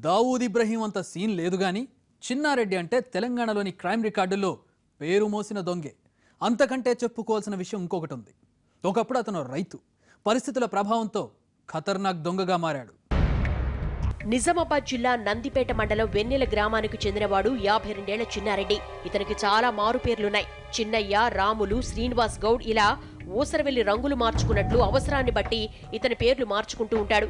దావూద్ ఇబ్రహీం అంత సీన్ లేదు గాని చిన్నారెడ్డి అంటే తెలంగాణలోని క్రైమ్ రికార్డుల్లో పేరు మోసిన దొంగే. అంతకంటే చెప్పుకోవాల్సిన విషయం ఇంకొకటి ఉంది. ఒకప్పుడు అతను రైతు, పరిస్థితుల ప్రభావంతో ఖతర్నాక్ దొంగగా మారాడు. నిజామాబాద్ జిల్లా నందిపేట మండలం వెన్నెల గ్రామానికి చెందినవాడు 52 ఏళ్ల చిన్నారెడ్డి. ఇతనికి చాలా మారు పేర్లున్నాయి. చిన్నయ్య, రాములు, శ్రీనివాస్ గౌడ్ ఇలా ఊసరవెల్లి రంగులు మార్చుకున్నట్లు అవసరాన్ని బట్టి ఇతని పేర్లు మార్చుకుంటూ ఉంటాడు.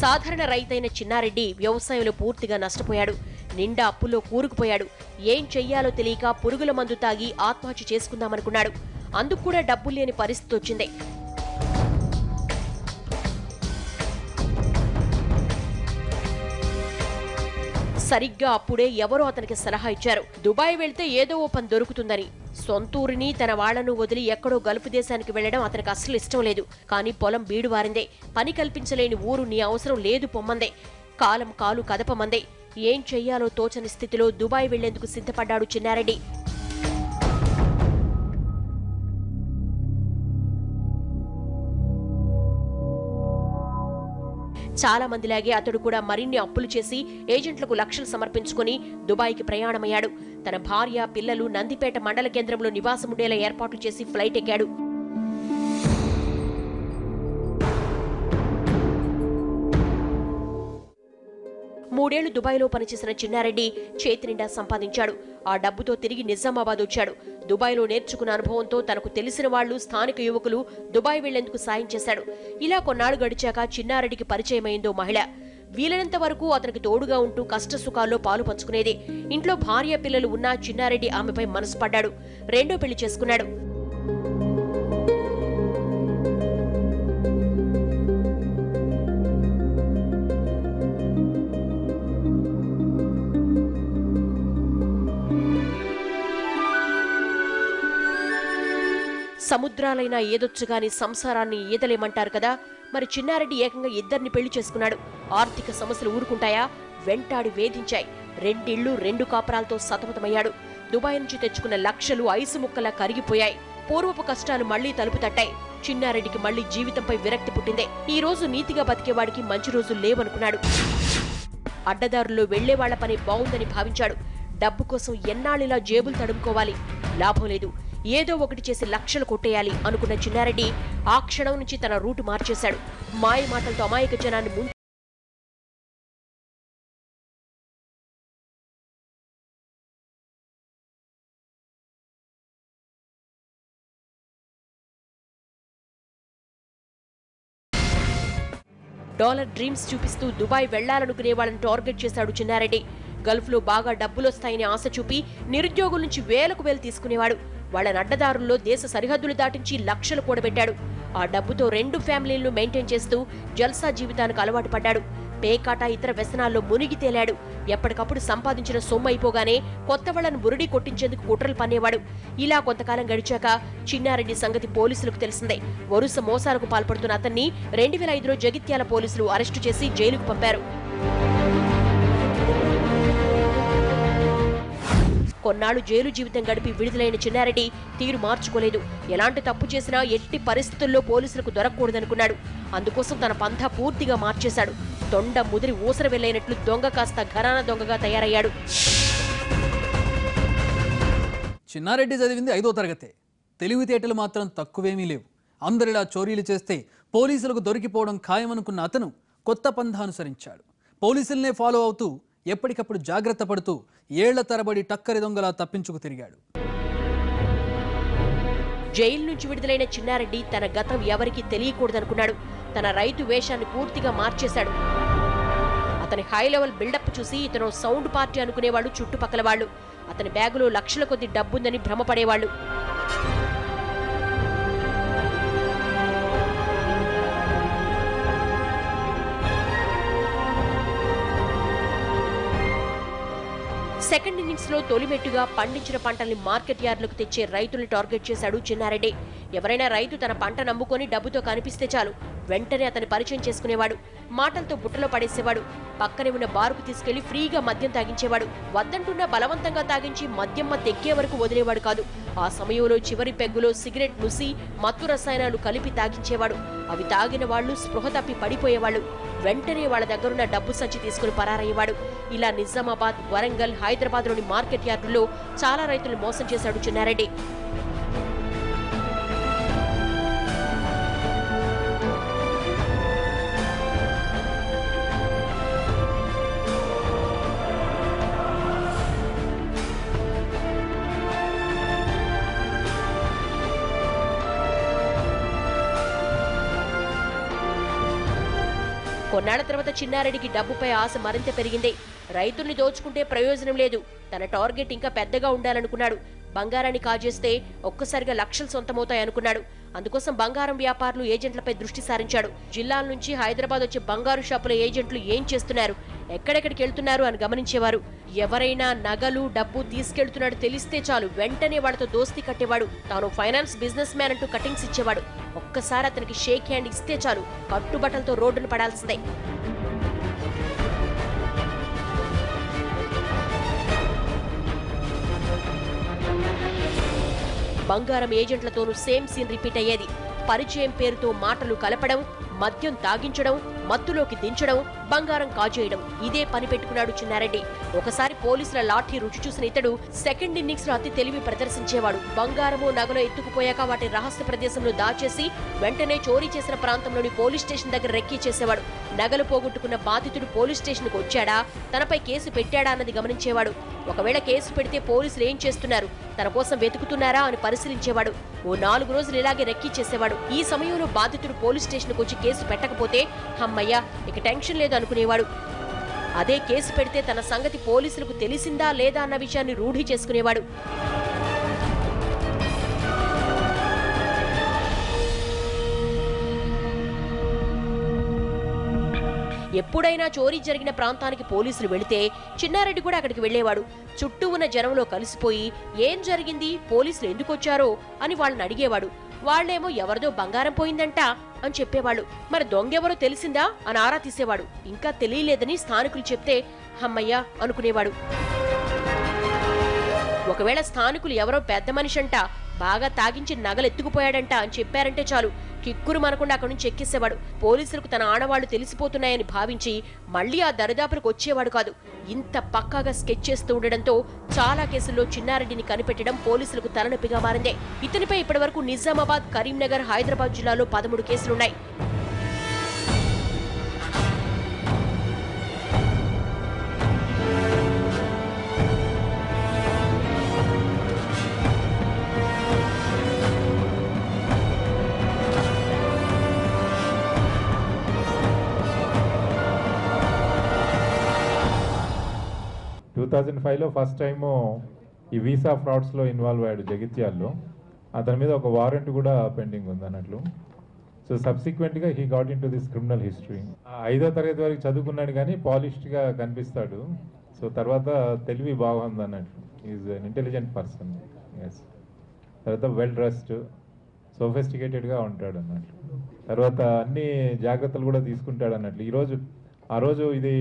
సాధారణ రైతైన చిన్నారెడ్డి వ్యవసాయంలో పూర్తిగా నష్టపోయాడు. నిండా అప్పుల్లో కూరుకుపోయాడు. ఏం చెయ్యాలో తెలియక పురుగుల మందు తాగి ఆత్మహత్య చేసుకుందామనుకున్నాడు. అందుకు కూడా డబ్బులు లేని పరిస్థితి వచ్చింది. సరిగ్గా అప్పుడే ఎవరో అతనికి సలహా ఇచ్చారు. దుబాయ్ వెళ్తే ఏదో ఓ పని దొరుకుతుందని. సొంతూరిని తన వాళ్లను వదిలి ఎక్కడో గల్ఫ్ దేశానికి వెళ్లడం అతనికి అస్సలు ఇష్టం లేదు. కానీ పొలం బీడువారిందే. పని కల్పించలేని ఊరు నీ అవసరం లేదు పొమ్మందే. కాలం కాలు కదపమందే. ఏం చెయ్యాలో తోచని స్థితిలో దుబాయ్ వెళ్లేందుకు సిద్ధపడ్డాడు చిన్నారెడ్డి. చాలా మందిలాగే అతడు కూడా మరిన్ని అప్పులు చేసి ఏజెంట్లకు లక్షలు సమర్పించుకుని దుబాయ్కి ప్రయాణమయ్యాడు. తన భార్య, పిల్లలు నందిపేట మండల కేంద్రంలో నివాసముండేలా ఏర్పాట్లు చేసి ఫ్లైట్ ఎక్కాడు. మూడేళ్లు దుబాయ్లో పనిచేసిన చిన్నారెడ్డి చేతి నిండా సంపాదించాడు. ఆ డబ్బుతో తిరిగి నిజామాబాద్ వచ్చాడు. దుబాయ్లో నేర్చుకున్న అనుభవంతో తనకు తెలిసిన వాళ్లు, స్థానిక యువకులు దుబాయ్ వెళ్లేందుకు సాయం చేశాడు. ఇలా కొన్నాళ్లు గడిచాక చిన్నారెడ్డికి పరిచయమైందో మహిళ. వీలైనంత వరకు అతనికి తోడుగా ఉంటూ కష్ట సుఖాల్లో పాలు పంచుకునేది. ఇంట్లో భార్య, పిల్లలు ఉన్నా చిన్నారెడ్డి ఆమెపై మనసు పడ్డాడు. రెండో పెళ్లి చేసుకున్నాడు. సముద్రాలైనా ఏదొచ్చుగాని సంసారాన్ని ఈదలేమంటారు కదా. మరి చిన్నారెడ్డి ఏకంగా 2 పెళ్లి చేసుకున్నాడు. ఆర్థిక సమస్యలు ఊరుకుంటాయా? వెంటాడి వేధించాయి. 2 ఇళ్లు 2 కాపురాలతో సతమతమయ్యాడు. దుబాయ్ నుంచి తెచ్చుకున్న లక్షలు ఐసు ముక్కలా కరిగిపోయాయి. పూర్వపు కష్టాలు మళ్లీ తలుపు తట్టాయి. చిన్నారెడ్డికి మళ్లీ జీవితంపై విరక్తి పుట్టిందే. ఈ రోజు నీతిగా బతికేవాడికి మంచి రోజులు లేవనుకున్నాడు. అడ్డదారుల్లో వెళ్లేవాళ్ల పని బావుందని భావించాడు. డబ్బు కోసం ఎన్నాళ్ళిలా జేబులు తడుముకోవాలి? లాభం లేదు. ఏదో ఒకటి చేసి లక్షలు కొట్టేయాలి అనుకున్న చిన్నారెడ్డి ఆ క్షణం నుంచి తన రూటు మార్చేశాడు. మాయ మాటలతో అమాయక జనాన్ని డాలర్ డ్రీమ్స్ చూపిస్తూ దుబాయ్ వెళ్లాలనుకునే వాళ్ళని టార్గెట్ చేశాడు చిన్నారెడ్డి. గల్ఫ్లో బాగా డబ్బులొస్తాయని ఆశ చూపి నిరుద్యోగుల నుంచి వేలకు వేలు తీసుకునేవాడు. వాళ్ల అడ్డదారుల్లో దేశ సరిహద్దులు దాటించి లక్షలు కూడబెట్టాడు. ఆ డబ్బుతో 2 ఫ్యామిలీలను మెయింటైన్ చేస్తూ జల్సా జీవితానికి అలవాటు పడ్డాడు. పేకాట, ఇతర వ్యసనాల్లో మునిగి తేలాడు. ఎప్పటికప్పుడు సంపాదించిన సొమ్ము అయిపోగానే కొత్త వాళ్లను బురుడి కొట్టించేందుకు కుట్రలు పన్నేవాడు. ఇలా కొంతకాలం గడిచాక చిన్నారెడ్డి సంగతి పోలీసులకు తెలిసిందే. వరుస మోసాలకు పాల్పడుతున్న అతన్ని 2005లో జగిత్యాల పోలీసులు అరెస్టు చేసి జైలుకు పంపారు. కొన్నాళ్లు జైలు జీవితం గడిపి విడుదలైన చిన్నారెడ్డి తీరు మార్చుకోలేదు. ఎలాంటి తప్పు చేసినా ఎట్టి పరిస్థితుల్లో పోలీసులకు దొరకకూడదనుకున్నాడు. అందుకోసం తన పంథా పూర్తిగా మార్చేశాడు. తొండ ముదిరి ఊసర వెళ్లైనట్లు దొంగ కాస్త ఘరానా దొంగగా తయారయ్యాడు. చిన్నారెడ్డి చదివింది 5వ తరగతే. తెలివితేటలు మాత్రం తక్కువేమీ లేవు. అందరిలా చోరీలు చేస్తే పోలీసులకు దొరికిపోవడం ఖాయమనుకున్న అతను కొత్త పంథా అనుసరించాడు. పోలీసులనే ఫాలో అవుతూ ఎప్పటికప్పుడు జాగ్రత్త పడుతూ ఏళ్ల తరబడి టక్కరి దొంగలా తప్పించుకు తిరిగాడు. జైలు నుంచి విడుదలైన చిన్నారెడ్డి తన గతం ఎవరికీ తెలియకూడదనుకున్నాడు. తన రైతు వేషాన్ని పూర్తిగా మార్చేశాడు. అతని హై లెవెల్ బిల్డప్ చూసి ఇతను సౌండ్ పార్టీ అనుకునేవాళ్ళు చుట్టుపక్కల వాళ్ళు. అతని బ్యాగులో లక్షల కొద్ది డబ్బుందని భ్రమపడేవాళ్లు. సెకండ్ ఇన్నింగ్స్ లో తొలిమెట్టుగా పండించిన పంటల్ని మార్కెట్ యార్డులకు తెచ్చే రైతుల్ని టార్గెట్ చేశాడు చిన్నారెడ్డి. ఎవరైనా రైతు తన పంట నమ్ముకొని డబ్బుతో కనిపిస్తే చాలు వెంటనే అతని పరిచయం చేసుకునేవాడు. మాటలతో బుట్టలో పడేసేవాడు. పక్కనే ఉన్న బారుకు తీసుకెళ్లి ఫ్రీగా మద్యం తాగించేవాడు. వద్దంటున్నా బలవంతంగా తాగించి మద్యం తెక్కే వరకు వదిలేవాడు కాదు. ఆ సమయంలో చివరి పెగ్గులో సిగరెట్ నుసి మత్తు రసాయనాలు కలిపి తాగించేవాడు. అవి తాగిన వాళ్లు స్పృహ తప్పి పడిపోయేవాళ్లు. వెంటనే వాళ్ళ దగ్గరున్న డబ్బు సంచి తీసుకుని పరారయ్యేవాడు. ఇలా నిజామాబాద్, వరంగల్, హైదరాబాద్లోని మార్కెట్ యార్డుల్లో చాలా రైతులు మోసం చేశాడు చిన్నారెడ్డి. కొన్నాళ్ల తర్వాత చిన్నారెడ్డికి డబ్బుపై ఆశ మరింత పెరిగింది. రైతుల్ని దోచుకుంటే ప్రయోజనం లేదు, తన టార్గెట్ ఇంకా పెద్దగా ఉండాలనుకున్నాడు. బంగారాన్ని కాజేస్తే ఒక్కసారిగా లక్షలు సొంతమవుతాయనుకున్నాడు. అందుకోసం బంగారం వ్యాపారులు, ఏజెంట్లపై దృష్టి సారించాడు. జిల్లాల నుంచి హైదరాబాద్ వచ్చే బంగారు షాపుల ఏజెంట్లు ఏం చేస్తున్నారు, ఎక్కడెక్కడికి వెళ్తున్నారు అని గమనించేవారు. ఎవరైనా నగలు, డబ్బు తీసుకెళ్తున్నాడు తెలిస్తే చాలు వెంటనే వాడితో దోస్తీ కట్టేవాడు. తాను ఫైనాన్స్ బిజినెస్ మ్యాన్ అంటూ కటింగ్స్ ఇచ్చేవాడు. ఒక్కసారి అతనికి షేక్ హ్యాండ్ ఇస్తే చాలు కట్టుబట్టలతో రోడ్డును పడాల్సిందే. బంగారం ఏజెంట్లతోనూ సేమ్ సీన్ రిపీట్ అయ్యేది. పరిచయం పేరుతో మాటలు కలపడం, మద్యం తాగించడం, మత్తులోకి దించడం, బంగారం కాజేయడం, ఇదే పని పెట్టుకున్నాడు చిన్నారెడ్డి. ఒకసారి పోలీసుల లాఠీ రుచి చూసిన ఇతడు సెకండ్ ఇన్నింగ్స్ లో అతి తెలివి ప్రదర్శించేవాడు. బంగారము, నగలు ఎత్తుకుపోయాక వాటి రహస్య ప్రదేశంలో దాచేసి వెంటనే చోరీ చేసిన ప్రాంతంలోని పోలీస్ స్టేషన్ దగ్గర రెక్కీ చేసేవాడు. నగలు పోగొట్టుకున్న బాధితుడు పోలీస్ స్టేషన్ కు వచ్చాడా, తనపై కేసు పెట్టాడా అన్నది గమనించేవాడు. ఒకవేళ కేసు పెడితే పోలీసులు ఏం చేస్తున్నారు, తన కోసం వెతుకుతున్నారా అని పరిశీలించేవాడు. ఓ 4 రోజులు ఇలాగే రెక్కీ చేసేవాడు. ఈ సమయంలో బాధితుడు పోలీస్ స్టేషన్ కు వచ్చి కేసు పెట్టకపోతే అమ్మయ్యా ఇక టెన్షన్ లేదు అనుకునేవాడు. అదే కేసు పెడితే తన సంగతి పోలీసులకు తెలిసిందా లేదా అన్న విషయాన్ని రూఢి చేసుకునేవాడు. ఎప్పుడైనా చోరీ జరిగిన ప్రాంతానికి పోలీసులు వెళితే చిన్నారెడ్డి కూడా అక్కడికి వెళ్లేవాడు. చుట్టూ ఉన్న జనంలో కలిసిపోయి ఏం జరిగింది, పోలీసులు ఎందుకు వచ్చారో అని వాళ్ళని అడిగేవాడు. వాళ్లేమో ఎవరిదో బంగారం పోయిందంట అని చెప్పేవాళ్ళు. మరి దొంగెవరో తెలిసిందా అని ఆరా తీసేవాడు. ఇంకా తెలియలేదని స్థానికులు చెప్తే హమ్మయ్యా అనుకునేవాడు. ఒకవేళ స్థానికులు ఎవరో పెద్ద మనిషంట, బాగా తాగించి నగలెత్తుకుపోయాడంట అని చెప్పారంటే చాలు కిక్కురు మనకుండా అక్కడి నుంచి ఎక్కేసేవాడు. పోలీసులకు తన ఆనవాళ్లు తెలిసిపోతున్నాయని భావించి మళ్లీ ఆ దరిదాపులకు వచ్చేవాడు కాదు. ఇంత పక్కాగా స్కెచ్ చేస్తూ ఉండడంతో చాలా కేసుల్లో చిన్నారెడ్డిని కనిపెట్టడం పోలీసులకు తలనొప్పిగా మారిందే. ఇతనిపై ఇప్పటివరకు నిజామాబాద్, కరీంనగర్, హైదరాబాద్ జిల్లాలో 13 కేసులున్నాయి. 2005లో ఫస్ట్ టైము ఈ వీసా ఫ్రాడ్స్లో ఇన్వాల్వ్ అయ్యాడు జగిత్యాల్లో. అతని మీద ఒక వారెంట్ కూడా పెండింగ్ ఉంది అన్నట్లు. సో సబ్సిక్వెంట్గా he got into this criminal history. 5వ తరగతి వరకు చదువుకున్నాడు కానీ పాలిష్డ్గా కనిపిస్తాడు. సో తర్వాత తెలివి బాగుంది అన్నట్లు. Is an intelligent person. Yes. తర్వాత వెల్ డ్రెస్డ్, సోఫిస్టికేటెడ్గా ఉంటాడు అన్నట్లు. తర్వాత అన్ని జాగ్రత్తలు కూడా తీసుకుంటాడు అన్నట్లు. ఆ రోజు ఇది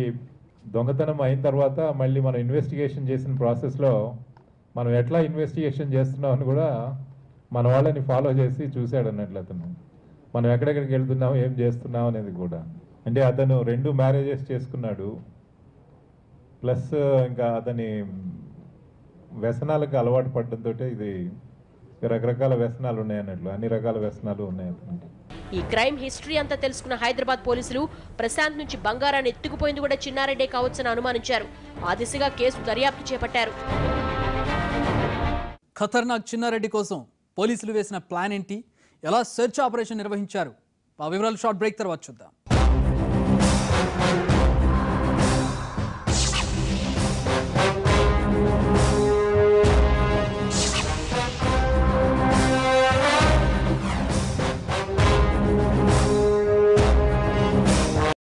దొంగతనం అయిన తర్వాత మళ్ళీ మనం ఇన్వెస్టిగేషన్ చేసిన ప్రాసెస్లో మనం ఎట్లా ఇన్వెస్టిగేషన్ చేస్తున్నాం అని కూడా మన వాళ్ళని ఫాలో చేసి చూశాడు అన్నట్లు అతను. మనం ఎక్కడెక్కడికి వెళ్తున్నాం, ఏం చేస్తున్నాం అనేది కూడా. అంటే అతను 2 మ్యారేజెస్ చేసుకున్నాడు. ప్లస్ ఇంకా అతని వ్యసనాలకు అలవాటు పడడంతో ఇది రకరకాల వ్యసనాలు ఉన్నాయి అన్నట్లు. అన్ని రకాల వ్యసనాలు ఉన్నాయి అతనికి. ఈ క్రైమ్ హిస్టరీ అంతా తెలుసుకున్న హైదరాబాద్ పోలీసులు ప్రశాంత్ నుంచి బంగారాన్ని ఎత్తుకుపోయింది కూడా చిన్నారెడ్డే కావచ్చని అనుమానించారు. ఆ దిశగా కేసు దర్యాప్తు చేపట్టారు. ఖతర్నాక్ చిన్నారెడ్డి కోసం పోలీసులు వేసిన ప్లాన్ ఏంటి, ఎలా సెర్చ్ ఆపరేషన్ నిర్వహించారు, ఆ వివరాలు షార్ట్ బ్రేక్ తర్వాత చూద్దాం.